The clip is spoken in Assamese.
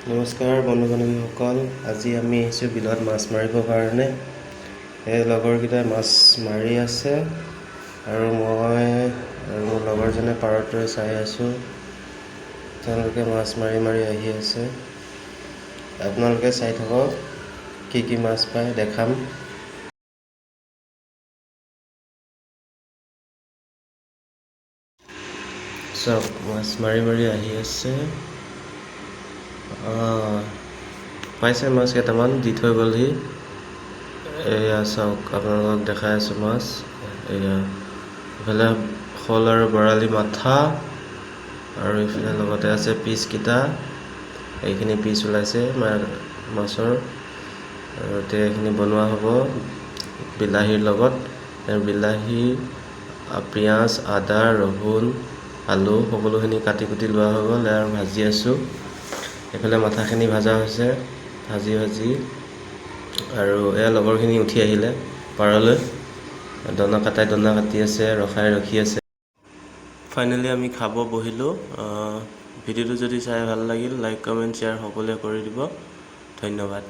নমস্কাৰ বন্ধু বান্ধৱীসকল, আজি আমি আহিছোঁ বিলত মাছ মাৰিবৰ কাৰণে। এই লগৰকেইটাই মাছ মাৰি আছে আৰু মই আৰু মোৰ লগৰজনে পাৰতে চাই আছোঁ। তেওঁলোকে মাছ মাৰি আহি আছে। আপোনালোকে চাই থাকক, কি মাছ পায় দেখাম। চব মাছ মাৰি আহি আছে। পাইছে মাছ কেইটামান, দি থৈ গ'লহি। এয়া চাওক, আপোনালোকক দেখাই আছোঁ মাছ। এয়া ইফালে শ'ল আৰু বৰালি মাথা, আৰু ইফালে লগতে আছে পিচকেইটা। এইখিনি পিচ ওলাইছে মাছৰ, আৰু এতিয়া এইখিনি বনোৱা হ'ব বিলাহীৰ লগত। বিলাহী, পিঁয়াজ, আদা, ৰহুন, আলু সকলোখিনি কাটি কুটি লোৱা হৈ গ'ল আৰু ভাজি আছোঁ। এইফালে মাথাখিনি ভাজা হৈছে, ভাজি আৰু এয়া লগৰখিনি উঠি আহিলে পাৰলৈ। দনা কাটি আছে, ৰখি আছে। ফাইনেলি আমি খাব বহিলোঁ। ভিডিঅ'টো যদি চাই ভাল লাগিল, লাইক কমেণ্ট শ্বেয়াৰ সকলোৱে কৰি দিব। ধন্যবাদ।